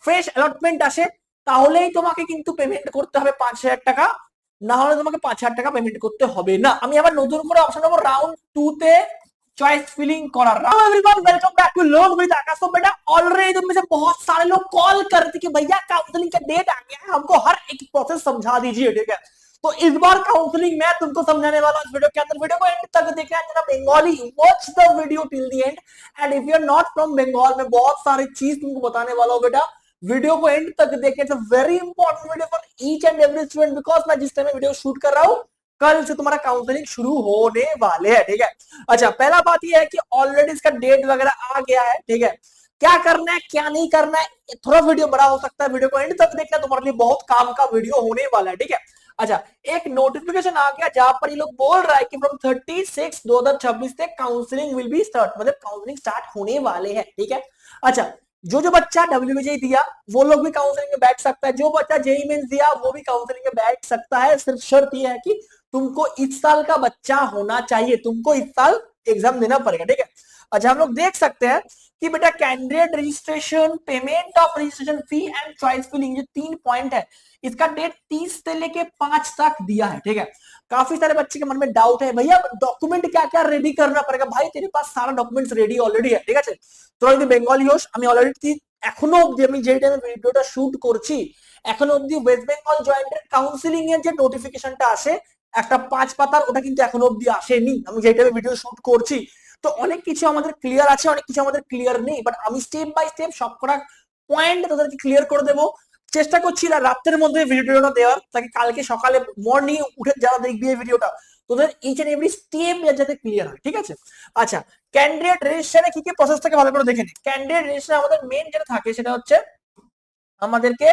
Fresh allotment আসে তাহলেই তোমাকে কিন্তু পেমেন্ট করতে হবে 5,000 টাকা, না হলে তোমাকে 5,000 টাকা পেমেন্ট করতে হবে না। আমি আবার নতুন করে অপশন নেবো রাউন্ড 2 তে choice filling caller. Everyone welcome back to learn with Aakash. तो बेटा ऑलरेडी तुम में से बहुत सारे लोग कॉल करते कि भैया काउंसलिंग का डेट आ गया है, हमको हर एक प्रोसेस समझा दीजिए, ठीक है। तो इस बार काउंसलिंग मैं तुमको समझाने वाला हूं इस वीडियो के अंदर। वीडियो को एंड तक देखना है Bengali, watch the video till the end. And if you are not from Bengal, मैं बहुत सारी चीज तुमको बताने वाला हूं बेटा। वीडियो को एंड तक देखिए, it's a very important video for each and every student, because मैं जिस टाइम वीडियो शूट कर रहा हूं कल से तुम्हारा काउंसलिंग शुरू होने वाले हैं, ठीक है। अच्छा, पहला बात यह है कि ऑलरेडी इसका डेट वगैरह आ गया है, ठीक है। क्या करना है क्या नहीं करना है, थोड़ा वीडियो बड़ा हो सकता है, वीडियो को एंड तक देखना, तुम्हारे लिए बहुत काम का वीडियो होने वाला है, ठीक है। अच्छा, एक नोटिफिकेशन आ गया जहां पर ये लोग बोल रहा है कि फ्रॉम 30/6/2026 से काउंसलिंग विल बी स्टार्ट, मतलब काउंसलिंग स्टार्ट होने वाले हैं, ठीक है। अच्छा, जो बच्चा WBJ दिया वो लोग भी काउंसलिंग में बैठ सकता है, जो बच्चा JEE मेंस दिया वो भी काउंसलिंग में बैठ सकता है। सिर्फ शर्त यह है कि तुमको इस साल का बच्चा होना चाहिए, तुमको इस साल एग्जाम देना पड़ेगा, ठीक है। अच्छा, हम लोग देख सकते हैं कि बेटा candidate registration, payment of registration fee and choice filling, जो 3 पॉइंट है, इसका डेट 30 से लेके 5 तक दिया है, ठीक है। काफी सारे बच्चे के मन में डाउट है, भैया डॉक्यूमेंट क्या क्या रेडी करना पड़ेगा। भाई तेरे पास सारा डॉक्यूमेंट्स रेडी ऑलरेडी है, ঠিক আছে। তোরা যদি বেঙ্গলি হোস, আমি অলরেডি এখনো অবধি আমি যেই টাইমে ভিডিওটা শুট করছি এখনো অবধি ওয়েস্ট বেঙ্গল জয়েন্টের কাউন্সিলিং এর যে নোটিফিকেশনটা আসে একটা 5 পাতার, ওটা কিন্তু এখনো অবধি আসেনি আমি যেই টাইমে ভিডিও শুট করছি। তো অনেক কিছু আমাদের ক্লিয়ার আছে, অনেক কিছু আমাদের ক্লিয়ার নেই, বাট আমি স্টেপ বাই স্টেপ সবকটা পয়েন্ট তাদেরকে ক্লিয়ার করে দেবো। চেষ্টা করছি না রাতের মধ্যে ভিডিওটা দেওয়ার, তাকে কালকে সকালে মর্নিং উঠে যারা দেখবি এই ভিডিওটা তোদের ইচ এন্ড এভরি স্টেপ যাতে ক্লিয়ার হয়, ঠিক আছে। আচ্ছা, ক্যান্ডিডেট রেজিস্ট্রেশনে কি কি প্রসেস থাকে ভালো করে দেখে নিন। ক্যান্ডিডেট রেজিস্ট্রেশনে আমাদের মেন যেটা থাকে সেটা হচ্ছে আমাদেরকে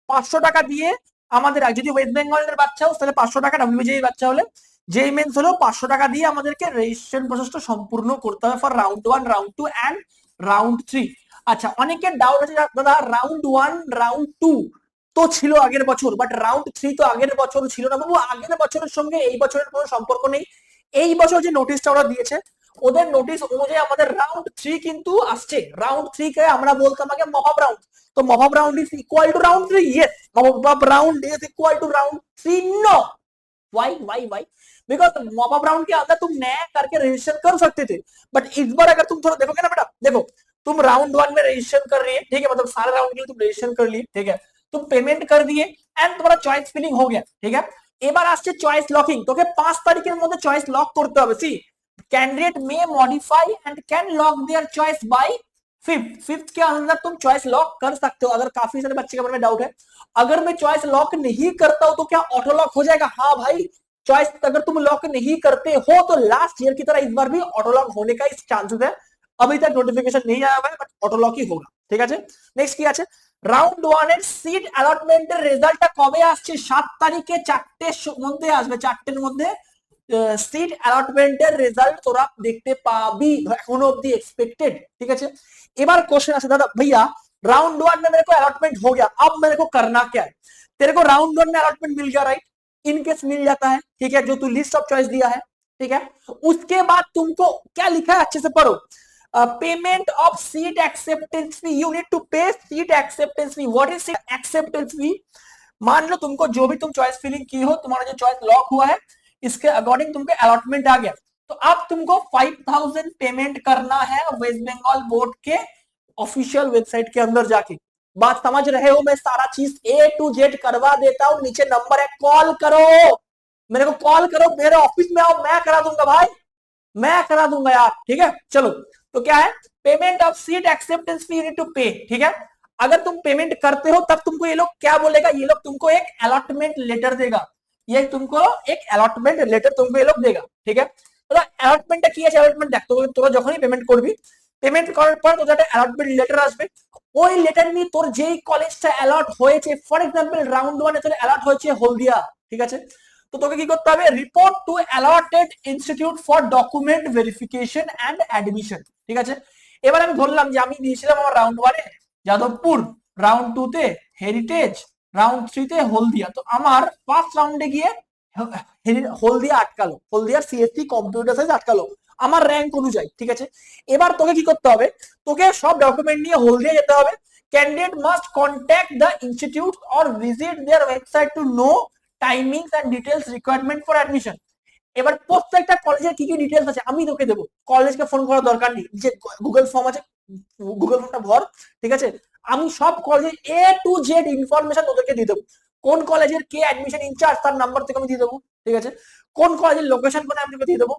500 টাকা দিয়ে আমাদের, যদি ওয়েস্ট বেঙ্গলের বাচ্চা হোস তাহলে 500 টাকা, WBJ বাচ্চা হলে যেই মেন্স হলো 500 টাকা দিয়ে আমাদেরকে রেজিস্ট্রেশন প্রসেসটা সম্পূর্ণ করতে হবে for round 1, round 2 and round 3। আচ্ছা, অনেকের ডাউট আছে দাদা রাউন্ড 1 রাউন্ড 2 তো ছিল আগের বছর, বাট রাউন্ড 3 তো আগের বছর ছিল না বাবু। আগের বছরের সঙ্গে এই বছরের কোনো সম্পর্ক নেই। এই বছর যে নোটিশটা ওরা দিয়েছে ওদের নোটিশ অনুযায়ী আমাদের রাউন্ড 3 কিন্তু আসছে। রাউন্ড 3 কে আমরা বলতাম আগে মপ আপ রাউন্ড, तो mop up round is equal to round 3, yes mop up round is equal to round 3, no why because mop up round के अंदर तुम नया करके रजिस्ट्रेशन कर सकते थे, बट इस बार अगर तुम थोड़ा देखोगे ना बेटा, देखो तुम राउंड 1 में रजिस्ट्रेशन कर रही है, ठीक है, मतलब सारे राउंड के लिए तुम रजिस्ट्रेशन कर लिए, ठीक है, तुम पेमेंट कर दिए एंड तुम्हारा चॉइस फिलिंग हो गया, ठीक है। এবার আসছে চয়েস লকিং, তোকে 5 তারিখের মধ্যে চয়েস লক করতে হবে। See candidate may modify and can lock their choice by fifth के अंदर तुम चॉइस लॉक कर सकते हो। अगर काफी सारे बच्चे के मन में डाउट है, अगर मैं चॉइस लॉक नहीं करता हूं तो क्या ऑटो लॉक हो जाएगा? हाँ भाई, चॉइस अगर तुम लॉक नहीं करते हो तो लास्ट ईयर की तरह इस बार भी ऑटो लॉक होने का चांसेस है। अभी तक नोटिफिकेशन नहीं आया हुआ है, बट ऑटो लॉक ही होगा, ঠিক আছে। নেক্সট কি আছে, রাউন্ড 1 এর সিট অ্যালটমেন্টের রেজাল্টটা কবে আসছে? 7 তারিখে 4টের মধ্যে আসবে, 4টের মধ্যে সিট অ্যালটমেন্টের রেজাল্ট তোরা দেখতে পাবি, এখনো অবধি এক্সপেক্টেড, ঠিক আছে। এবার क्वेश्चन আছে दादा भैया राउंड 1 में मेरे को अलॉटमेंट हो गया, अब मेरे को करना क्या है? तेरे को राउंड 1 में अलॉटमेंट मिल गया, राइट, इनकेस मिल जाता है, ठीक है, जो तू लिस्ट ऑफ चॉइस दिया है, ठीक है। उसके बाद तुमको क्या लिखा है अच्छे से पढ़ो, payment of seat acceptance fee, you need to pay seat acceptance fee. What is seat acceptance fee? मान लो तुमको जो भी तुम चॉइस फिलिंग की हो, तुम्हारा जो चॉइस लॉक हुआ है इसके अकॉर्डिंग तुमको अलॉटमेंट आ गया, तो अब तुमको 5000 पेमेंट करना है वेस्ट बंगाल बोर्ड के ऑफिशियल वेबसाइट के अंदर जाके। बात समझ रहे हो? मैं सारा चीज A to Z करवा देता हूं, नीचे नंबर है, कॉल करो, मेरे को कॉल करो, मेरे ऑफिस में आओ, मैं करा दूंगा भाई, मैं करा दूंगा यार, ठीक है। चलो, तो क्या है, payment of seat acceptance fee need to pay, ठीक है। अगर तुम पेमेंट करते हो तब तुमको ये लोग क्या बोलेगा, ये लोग तुमको एक अलॉटमेंट लेटर देगा, ये तुमको एक अलॉटमेंट लेटर तुमको ये लोग देगा, ठीक है। अलॉटमेंटটা কি আছে, अलॉटमेंट দেখ, তোরা যখনই পেমেন্ট করবি, পেমেন্ট করার পর তোদের একটা अलॉटमेंट লেটার আসবে, ওই লেটার নিয়ে তোর যেই কলেজটা অ্যালট হয়েছে, ফর এক্সাম্পল রাউন্ড 1 এ তোর অ্যালট হয়েছে হলদিয়া, ঠিক আছে, তো তোকে কি করতে হবে, report to allotted institute for document verification and admission, ঠিক আছে। এবার আমি ধরলাম যে আমি দিয়েছিলাম আমার রাউন্ড 1 এ যাদবপুর, রাউন্ড 2 তে হেরিটেজ, রাউন্ড 3 তে হলদিয়া, তো আমার ফার্স্ট রাউন্ডে গিয়ে হলদিয়া আটকালো, হলদিয়ার সিএসসি কম্পিউটার সায়েন্স আটকালো আমার র্যাঙ্ক অনুযায়ী, ঠিক আছে। এবার তোকে কি করতে হবে, তোকে সব ডকুমেন্ট নিয়ে হলদিয়া যেতে হবে, candidate must contact the institute or visit their website to know timings and details requirement for admission. এবার প্রত্যেকটা কলেজের কি কি ডিটেলস আছে আমি তোকে দেবো, কলেজকে ফোন করার দরকার নেই, যে গুগল ফর্ম আছে গুগল ফর্মটা ভর, ঠিক আছে? আমি সব কলেজের এ টু জেড ইনফরমেশন তোদেরকে দিয়ে দেবো। কোন কলেজের কে অ্যাডমিশন ইনচার্জ তার নাম্বার থেকে আমি দিয়ে দেবো, ঠিক আছে? কোন কলেজের লোকেশন কোথায় আমি তোকে দিয়ে দেবো,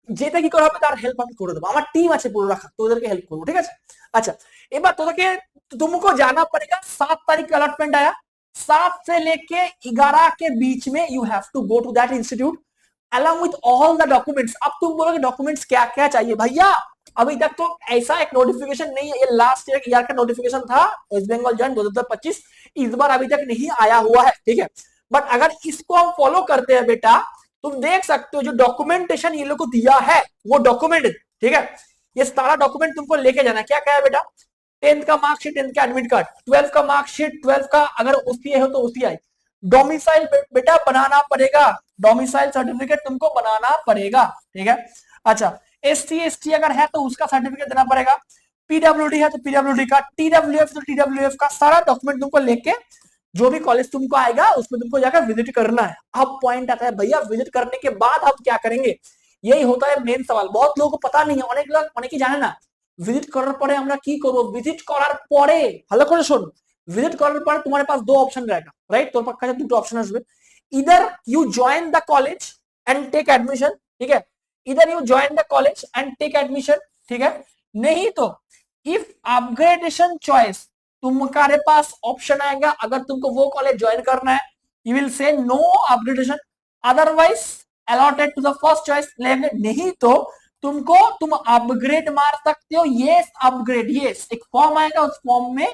যেটা কি করা হবে তার হেল্প আমি করে দেবো, আমার টিম আছে পুরো রাখা, তোদেরকে হেল্প করবো, ঠিক আছে? আচ্ছা, এবার তোদেরকে तुमको जाना पड़ेगा 7 तारीख का अलॉटमेंट आया, 7 से लेके 11 के बीच में you have to go to that institute along with all the documents। अब तुम बोलोगे डॉक्यूमेंट्स क्या क्या चाहिए भैया, अभी तक तो ऐसा एक नोटिफिकेशन नहीं है, ये लास्ट ईयर का नोटिफिकेशन था वेस्ट बंगाल जॉइन 2025, इस बार अभी तक नहीं आया हुआ है, ठीक है? बट अगर इसको हम फॉलो करते हैं बेटा, तुम देख सकते हो जो डॉक्यूमेंटेशन ये लोग को दिया है वो डॉक्यूमेंट, ठीक है? ये सारा डॉक्यूमेंट तुमको लेके जाना है। क्या क्या है बेटा? 10th का मार्कशीट, 10th का एडमिट कार्ड, 12th का मार्कशीट, 12th का अगर ओसीआई हो तो ओसीआई, डोमिसाइल बेटा बनाना पड़ेगा, डोमिसाइल सर्टिफिकेट तुमको बनाना पड़ेगा, ठीक है? अच्छा, एसटी अगर है तो उसका सर्टिफिकेट देना पड़ेगा, पीडब्ल्यूडी है तो पीडब्ल्यूडी का, टीडब्ल्यूएफ तो टीडब्ल्यूएफ का, सारा डॉक्यूमेंट तुमको लेके जो भी कॉलेज तुमको आएगा उसमें तुमको जाकर विजिट करना है। अब पॉइंट आता है भैया विजिट करने के बाद हम क्या करेंगे, यही होता है मेन सवाल, बहुत लोगों को पता नहीं है, অনেক লোক অনেকেই জানে না ভিজিট করার পরে আমরা কি করব। ভিজিট করার পরে ভালো করে শোন, ভিজিট করার পরে তোমার পাস दो ऑप्शन रहेगा, राइट? তোর কাছে দুটো অপশন আসবে, इधर you join the college and take admission, ठीक है? इधर you join the college and take admission, ठीक है? नहीं तो इफ अपग्रेडेशन चॉइस तुम्हारे पास ऑप्शन आएगा, अगर तुमको वो कॉलेज ज्वाइन करना है you will say no upgradation, otherwise allotted to the first choice लेंगे, नहीं तो तुम अपग्रेड मार सकते हो, यस अपग्रेड, यस एक फॉर्म आएगा, उस फॉर्म में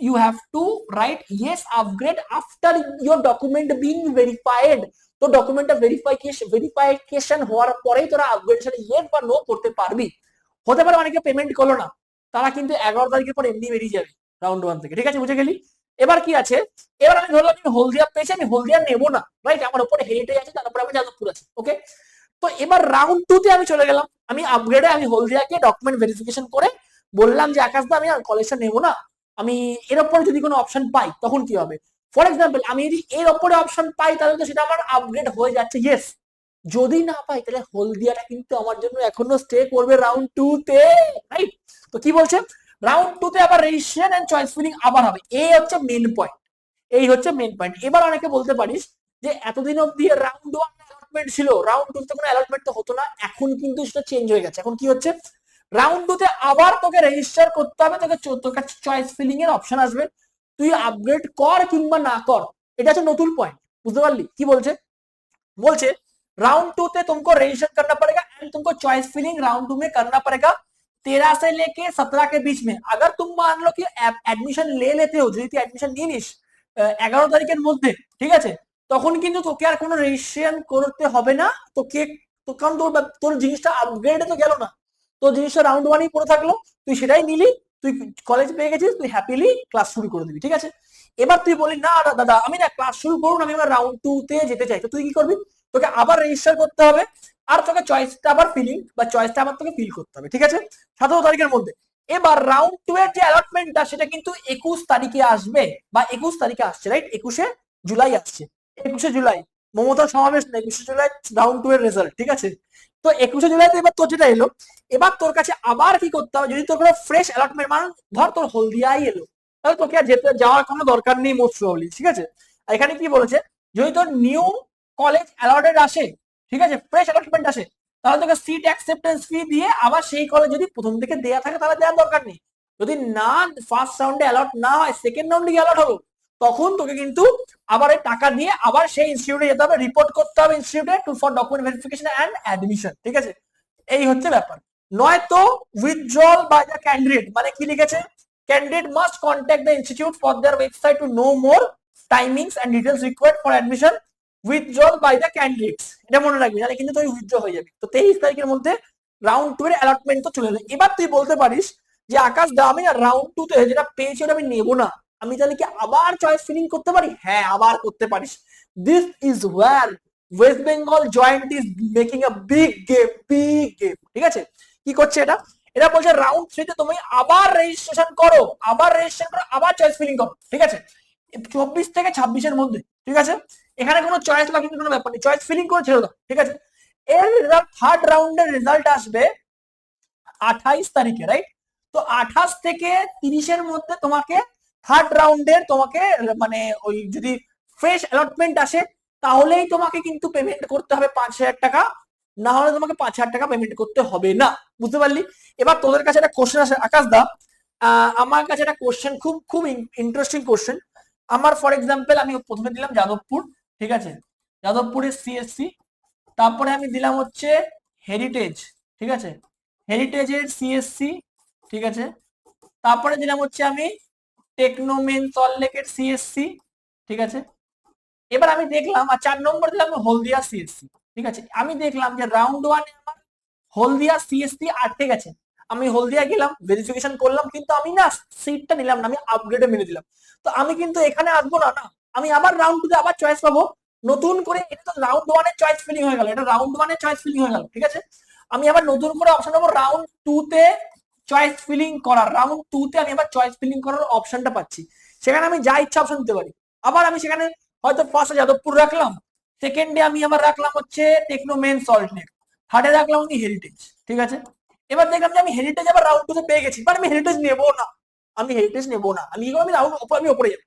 you have to write yes upgrade after your document being verified। তো ডকুমেন্টটা ভেরিফিকেশন হওয়ার পরেই তোরা আপগ্রেডেশন ইয়েস বা নো করতে পারবি। হতে পারে অনেকে পেমেন্ট করলো না, তারা কিন্তু 11 তারিখের পর এমনি বেরিয়ে যাবে রাউন্ড 1 থেকে, ঠিক আছে? বুঝে গেলি? এবার কি আছে, এবার আমি ধরলাম আমি হলদিয়া পেয়েছি, আমি হলদিয়া নেব না, রাইট? আমার উপরে হেরিটেজ আছে, তার উপরে আমি যাদবপুর আছে, ওকে? তো এবার রাউন্ড 2 তে আমি চলে গেলাম, আমি আপগ্রেডে আমি হলদিয়াকে ডকুমেন্ট ভেরিফিকেশন করে বললাম যে আকাশ দা আমি আর কলেজটা নেব না, আমি এর উপরে যদি কোনো অপশন পাই তখন কি হবে? ফর এক্সাম্পল আমি যদি এর উপরে অপশন পাই তাহলে তো সেটা আমার আপগ্রেড হয়ে যাচ্ছে, ইয়েস। যদি না পাই তাহলে হলদিয়াটা কিন্তু আমার জন্য এখনো স্টে করবে রাউন্ড 2 তে, রাইট? তো কি বলছে, রাউন্ড 2 তে আবার রেজিস্ট্রেশন এন্ড চয়েস ফিলিং আবার হবে, এই হচ্ছে মেইন পয়েন্ট, এই হচ্ছে মেইন পয়েন্ট। এবার অনেকে বলতে পারিস যে এতদিন অবধি রাউন্ড 1 অ্যালটমেন্ট ছিল, রাউন্ড 2 তে কোনো অ্যালটমেন্ট তো হতো না, এখন কিন্তু সেটা চেঞ্জ হয়ে গেছে। এখন কি হচ্ছে, রাউন্ড 2 তে আবার তোকে রেজিস্টার করতে হবে, তোর কাছে চয়েস ফিলিং এর অপশন আসবে, তুই আপগ্রেড কর কিংবা না কর, এটা হচ্ছে নতুন পয়েন্ট। বুঝতে পারলি কি বলছে? বলছে राउंड 2 पे तुमको रजिस्टर करना पड़ेगा एंड तुमको चॉइस फिलिंग राउंड 2 में करना पड़ेगा 13 से लेके 17 के बीच में। अगर तुम मान लो कि एडमिशन ले लेते हो, যদি তুই এডমিশন নিয়ে নিস 11 তারিখের মধ্যে, ঠিক আছে, তখন কিন্তু তোকে আর কোনো রেজিস্ট্রেশন করতে হবে না, তোকে তো কারণ তোর জিনিসটা আপগ্রেডে তো গেল না, তোর জিনিসটা রাউন্ড 1ই পড়ে থাকলো, তুই সেটাই নিলি, তুই কলেজ পেয়ে গেছিস, তুই হ্যাপিলি ক্লাস শুরু করে দিবি, ঠিক আছে? এবার তুই বলি না দাদা আমি না ক্লাস শুরু করুন, আমি আমার রাউন্ড 2 তে যেতে চাই, তো তুই কি করবি, তোকে আবার রেজিস্টার করতে হবে আর তোকে চয়েসটা আবার ফিলিং বা চয়েসটা আবার তোকে ফিল করতে হবে, ঠিক আছে? 17 তারিখের মধ্যে। এবার রাউন্ড 2 এর যে অ্যালটমেন্টটা সেটা কিন্তু 21 তারিখে আসবে বা 21 তারিখে আসছে, রাইট? 21শে জুলাই আসছে, 21শে জুলাই মমতার সমাবেশ না, 21শে জুলাই রাউন্ড 2 এর রেজাল্ট, ঠিক আছে? তো 21শে জুলাইতে এবার তোর যেটা এলো, এবার তোর কাছে আবার কি করতে হবে, যদি তোর কোনো ফ্রেশ অ্যালটমেন্ট মানে ধর তোর হলদিয়াই এলো, তাহলে তোকে আর যেতে যাওয়ার কোনো দরকার নেই মোস্ট প্রবাবলি, ঠিক আছে? আর এখানে কি বলেছে, যদি তোর নিউ কলেজ অ্যালটেড আসে, ঠিক আছে, ফ্রেশ অ্যালটমেন্ট আসে, তাহলে তোকে সিট অ্যাকসেপ্টেন্স ফি দিয়ে আবার সেই কলেজ যদি প্রথম থেকে দেয়া থাকে তাহলে দেওয়ার দরকার নেই। যদি না ফার্স্ট রাউন্ডে অ্যালট না হয়, সেকেন্ড রাউন্ডে অ্যালট হলো, তখন তোকে কিন্তু আবার এই টাকা দিয়ে আবার সেই ইনস্টিটিউটে যেতে হবে, রিপোর্ট করতে হবে ইনস্টিটিউটে to for document verification and admission, ঠিক আছে? এই হচ্ছে ব্যাপার। নয়তো উইথড্রল বাই দ্য ক্যান্ডিডেট, মানে কি লিখেছে, candidate must contact the institute for their website to know more timings and details required for admission withdrawal by the candidates, এটা মনে রাখবি, নাহলে কিন্তু তুই উইথড্র হয়ে যাবি। তো 23 তারিখের মধ্যে রাউন্ড 2 এর অ্যালটমেন্ট তো চলে এলো। এবার তুই বলতে পারিস যে আকাশ দা আমি না রাউন্ড 2 তে যেটা পেয়েছি ওটা আমি নেব না, আমি তাহলে কি আবার চয়েস ফিলিং করতে পারি? হ্যাঁ, আবার করতে পারিস। This is wire West Bengal joint is making a big game, ঠিক আছে? কি করছে এটা, এটা বলছে রাউন্ড 3 তে তুমি আবার রেজিস্ট্রেশন করো, আবার চয়েস ফিলিং করো, ঠিক আছে, 24 থেকে 26 এর মধ্যে, ঠিক আছে। এখানে কোনো চয়েস লাগিয়ে কোনো ব্যাপার নেই, চয়েস ফিলিং করে ছেড়ে দাও, ঠিক আছে। এর রেজাল্ট, থার্ড রাউন্ডের রেজাল্ট আসবে 28 তারিখে, রাইট? তো 28 থেকে 30 এর মধ্যে তোমাকে থার্ড রাউন্ডের তোমাকে মানে ওই যদি ফ্রেশ অ্যালটমেন্ট আসে তাহলেই তোমাকে কিন্তু পেমেন্ট করতে হবে 5,000 টাকা, না হলে তোমাকে 5,000 টাকা পেমেন্ট করতে হবে না, বুঝতে পারলি? এবার তোদের কাছে একটা কোশ্চেন আসে আকাশ দা, আমার কাছে একটা কোশ্চেন খুব খুব ইন্টারেস্টিং কোশ্চেন। আমার ফর এক্সাম্পল আমি প্রথমে দিলাম যাদবপুর, ঠিক আছে, যাদবপুরের সিএসসি, তারপরে আমি দিলাম হচ্ছে হেরিটেজ, ঠিক আছে, হেরিটেজের সিএসসি, ঠিক আছে, তারপরে দিলাম হচ্ছে আমি টেকনোমেন সল্টলেকের সিএসসি, ঠিক আছে। এবার আমি দেখলাম, আর 4 নম্বর দিলাম হলদিয়া সিএসসি, ঠিক আছে। আমি দেখলাম যে রাউন্ড 1 এ আমার হলদিয়া সিএসসি আটকে গেছে, আমি হলদিয়া গেলাম, ভেরিফিকেশন করলাম, কিন্তু আমি না সিটটা নিলাম না, আমি আপগ্রেডে মেনে দিলাম। তো আমি কিন্তু এখানে আসবো না, না আমি আবার রাউন্ড 2 তে আবার চয়েস পাবো নতুন করে। এটা তো রাউন্ড 1 এর চয়েস ফিলিং হয়ে গেল, এটা রাউন্ড 1 এর চয়েস ফিলিং হয়ে গেল, ঠিক আছে। আমি আবার নতুন করে অপশন নেবো রাউন্ড 2 তে চয়েস ফিলিং করার, রাউন্ড 2 তে আমি আবার চয়েস ফিলিং করার অপশনটা পাচ্ছি, সেখানে আমি যা ইচ্ছা অপশন দিতে পারি। আবার আমি সেখানে হয়তো ফার্স্টে যাদবপুর রাখলাম, সেকেন্ডে আমি আবার রাখলাম হচ্ছে টেকনোমেন সল্টলেক, থার্ডে রাখলাম আমি হেরিটেজ, ঠিক আছে। এবার দেখলাম যে আমি হেরিটেজ আবার রাউন্ড 2 তে পেয়ে গেছি, বাট আমি হেরিটেজ নেবো না, আমি হেরিটেজ নেবো না, আমি আমি রাউন্ড আমি উপরে যাবো।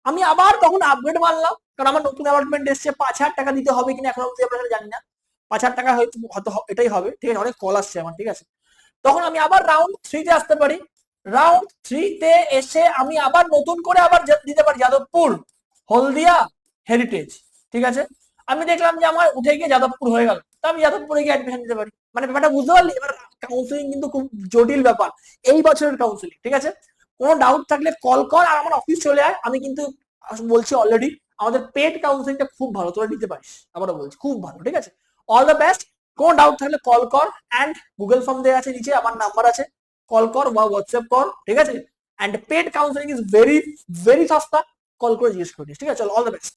আমি আবার তখন আপগ্রেড মারলাম, কারণ আমার নতুন অ্যাপার্টমেন্ট এসছে, 5,000 টাকা দিতে হবে কিনা এখন অব্দি আমরা জানি না, 5,000 টাকা হয়তো হয়তো এটাই হবে, ঠিক আছে, অনেক কল আসছে আমার, ঠিক আছে। তখন আমি আবার রাউন্ড 3 তে আসতে পারি, রাউন্ড 3 তে এসে আমি আবার নতুন করে আবার দিতে পারি যাদবপুর, হলদিয়া, হেরিটেজ, ঠিক আছে। আমি দেখলাম যে আমার উঠে গিয়ে যাদবপুর হয়ে গেল, তো আমি যাদবপুরে গিয়ে অ্যাডমিশন দিতে পারি। মানে ব্যাপারটা বুঝতে পারলি? এবার কাউন্সিলিং কিন্তু খুব জটিল ব্যাপার, এই বছরের কাউন্সিলিং, ঠিক আছে। কোনো ডাউট থাকলে কল কর, আর আমার অফিস চলে আয়, আমি কিন্তু বলছি অলরেডি আমাদের পেড কাউন্সিলিংটা খুব ভালো, তোরা নিতে পারিস, আবারও বলছি খুব ভালো, ঠিক আছে। All the best. কোনো ডাউট থাকলে কল কর, অ্যান্ড গুগল ফর্ম দেওয়া আছে নিচে, আমার নাম্বার আছে, কল কর বা হোয়াটসঅ্যাপ কর, ঠিক আছে। And paid counselling is very very সস্তা, কল করে জিজ্ঞেস করিস, ঠিক আছে। চল, অল দ্য বেস্ট।